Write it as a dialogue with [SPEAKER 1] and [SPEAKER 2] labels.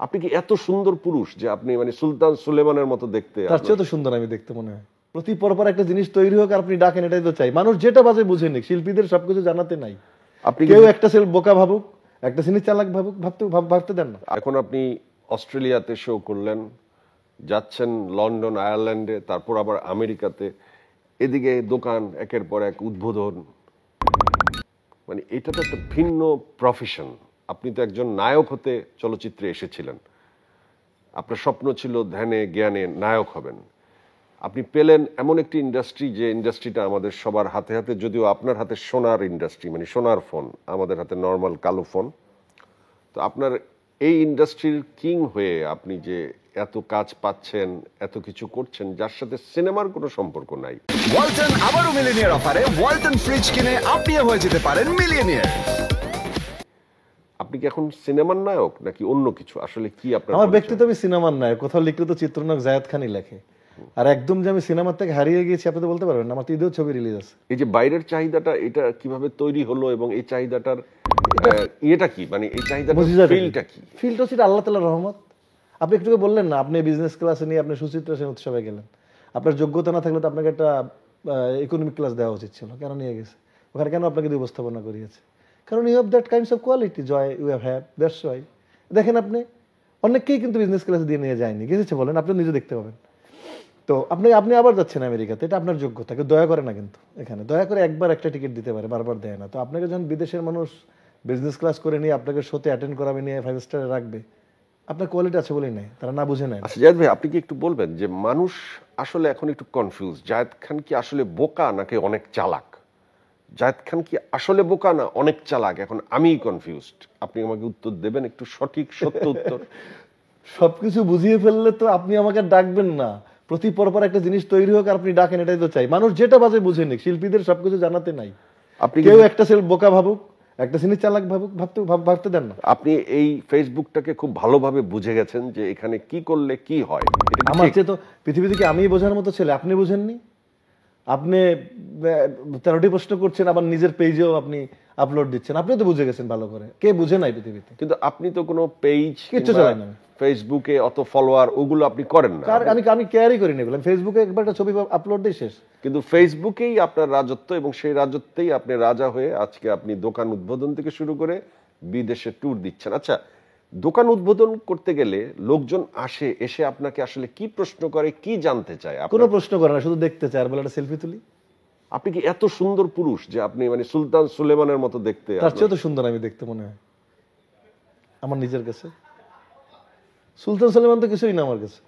[SPEAKER 1] আপনি কি এত সুন্দর পুরুষ যে আপনি মানে সুলতান সুলেমানের মতো দেখতে?
[SPEAKER 2] তার চেয়ে তো সুন্দর আমি দেখতে মনে হয়। প্রতি পরপর একটা জিনিস তৈরি হোক আর আপনি ডাকেন, এটাই তো চাই। মানুষ যেটা বাজে বুঝে নিক, শিল্পীদের সবকিছু জানাতে নাই।
[SPEAKER 1] আপনি
[SPEAKER 2] কেউ একটা সেল বোকা ভাবুক, একটা জিনিস চালাক ভাবুক, ভাবতে দেন না।
[SPEAKER 1] এখন আপনি অস্ট্রেলিয়াতে শো করলেন, যাচ্ছেন লন্ডন, আয়ারল্যান্ডে, তারপর আবার আমেরিকাতে, এদিকে দোকান একের পর এক উদ্বোধন। মানে এটা তো একটা ভিন্ন প্রফেশন। আপনি তো একজন নায়ক হতে চলচ্চিত্রে এসেছিলেন, আপনার স্বপ্ন ছিল ধ্যানে জ্ঞানে নায়ক হবেন। আপনি পেলেন এমন একটি ইন্ডাস্ট্রি, যে ইন্ডাস্ট্রিটা আমাদের সবার হাতে হাতে, যদিও আপনার হাতে সোনার ইন্ডাস্ট্রি, মানে সোনার ফোন, আমাদের হাতে নর্মাল কালো ফোন। তো আপনার এই ইন্ডাস্ট্রির কিং হয়ে আপনি যে এত কাজ পাচ্ছেন, এত কিছু করছেন, যার সাথে সিনেমার কোনো সম্পর্ক নাই।
[SPEAKER 3] ওয়ালটন আবারও মিলিয়নিয়ার অফারে ওয়ালটন ফ্রিজ কিনে আপনিও হয়ে যেতে পারেন মিলিয়নিয়ার।
[SPEAKER 1] আপনি কি এখন সিনেমার নায়ক নাকি অন্য কিছু? আসলে কি আপনার
[SPEAKER 2] আমার
[SPEAKER 1] পরিচয়?
[SPEAKER 2] ব্যক্তিগত আমি সিনেমার নায়ক, কোথাও লিখলে তো চিত্রনায়ক জায়েদ খানই লেখে। আর একদম যে আমি সিনেমার থেকে হারিয়ে গিয়েছি আপনি তো বলতে পারবেন না। আমার তো ঈদেও ছবি রিলিজ আছে।
[SPEAKER 1] এই যে বাইরের চাহিদাটা, এটা কিভাবে তৈরি হলো এবং এই চাহিদাটার ইয়েটা কি, মানে এই চাহিদাটার ফিলটা কি?
[SPEAKER 2] ফিলটা হচ্ছে আল্লাহ তাআলার রহমত। আপনি একটু বললেন না, আপনি বিজনেস ক্লাসে নিয়ে আপনি সুচিত্রা সেন উৎসবে গেলেন। আপনার যোগ্যতা না থাকলে তো আপনাকে একটা ইকোনমিক ক্লাস দেওয়া উচিত ছিল। কেন নিয়ে গেছে ওখানে? কেন আপনাকে দিয়ে উপস্থাপনা করিয়েছে? কারণ you have that kinds of quality, জয় ইউ হ্যাভ, দ্যাটস ওয়াই। দেখেন আপনি অনেককেই কিন্তু বিজনেস ক্লাসে দিয়ে নিয়ে যায়নি, গেছে বলেন, আপনি নিজে দেখতে পাবেন। তো আপনি আবার যাচ্ছেন আমেরিকাতে, এটা আপনার যোগ্যতা, কেউ দয়া করে না কিন্তু। এখানে দয়া করে একবার একটা টিকিট দিতে পারে, বারবার দেয় না। তো আপনাকে যখন বিদেশের মানুষ বিজনেস ক্লাস করে নিয়ে আপনাকে শোতে অ্যাটেন্ড করাবে, নিয়ে 5 স্টারে রাখবে, আপনার কোয়ালিটি আছে বলেই নেই, তারা না বুঝে নেয়।
[SPEAKER 1] আচ্ছা জায়েদ ভাই, আপনি কি একটু বলবেন যে মানুষ আসলে এখন একটু কনফিউজ, জায়েদ খান কি আসলে বোকা নাকি অনেক চালাক? জায়েদ খান কি আসলে বোকা না অনেক চালাক? এখন আমি কনফিউজড, আপনি আমাকে উত্তর দেবেন, একটু সঠিক সত্য উত্তর।
[SPEAKER 2] সবকিছু বুঝিয়ে ফেললে তো আপনি আমাকে ডাকবেন না। প্রতি পরপর একটা জিনিস তৈরি হোক আর আপনি ডাকেন, এটাই তো চাই। মানুষ যেটা বাজে বুঝে নিক, শিল্পীদের সবকিছু জানাতে নাই।
[SPEAKER 1] আপনি
[SPEAKER 2] কেউ একটা সেল বোকা ভাবুক, একটা জিনিস চালাক ভাবুক, ভাবতে দেন না।
[SPEAKER 1] আপনি এই ফেসবুকটাকে খুব ভালোভাবে বুঝে গেছেন যে এখানে কি করলে কি হয়। এটা কি
[SPEAKER 2] আমার
[SPEAKER 1] ঠিক?
[SPEAKER 2] চেয়ে তো পৃথিবী থেকে আমি বোঝার মতো ছেলে আপনি বুঝেননি। আপনি 13টি প্রশ্ন করছেন, আবার নিজের পেজেও আপনি আপলোড দিচ্ছেন। আপনি তো বুঝে গেছেন ভালো করে, কে বুঝে নাই পৃথিবীতে?
[SPEAKER 1] কিন্তু আপনি তো কোনো পেজ
[SPEAKER 2] কিচ্ছু চালাই না।
[SPEAKER 1] ফেসবুকে অত ফলোয়ার ওগুলো আপনি করেন না।
[SPEAKER 2] আমি কেয়ারই করি না এগুলো। ফেসবুকে একবার একটা ছবি আপলোড দিই, শেষ।
[SPEAKER 1] কিন্তু ফেসবুকেই আপনার রাজত্ব, এবং সেই রাজত্বেই আপনি রাজা হয়ে আজকে আপনি দোকান উদ্বোধন থেকে শুরু করে বিদেশে ট্যুর দিচ্ছেন। আচ্ছা, দোকান উদ্বোধন করতে গেলে লোকজন এসে আপনাকে আসলে কি প্রশ্ন করে, কি জানতে চায়?
[SPEAKER 2] কোনো প্রশ্ন করে না, শুধু দেখতে চায় আর বলে একটা সেলফি তুলি।
[SPEAKER 1] আপনি কি এত সুন্দর পুরুষ যে আপনি মানে সুলতান সুলেমানের মতো দেখতে?
[SPEAKER 2] তার চেয়ে তো সুন্দর আমি দেখতে মনে হয় আমার নিজের কাছে। সুলতান সুলেমান তো কিছুই না আমার কাছে।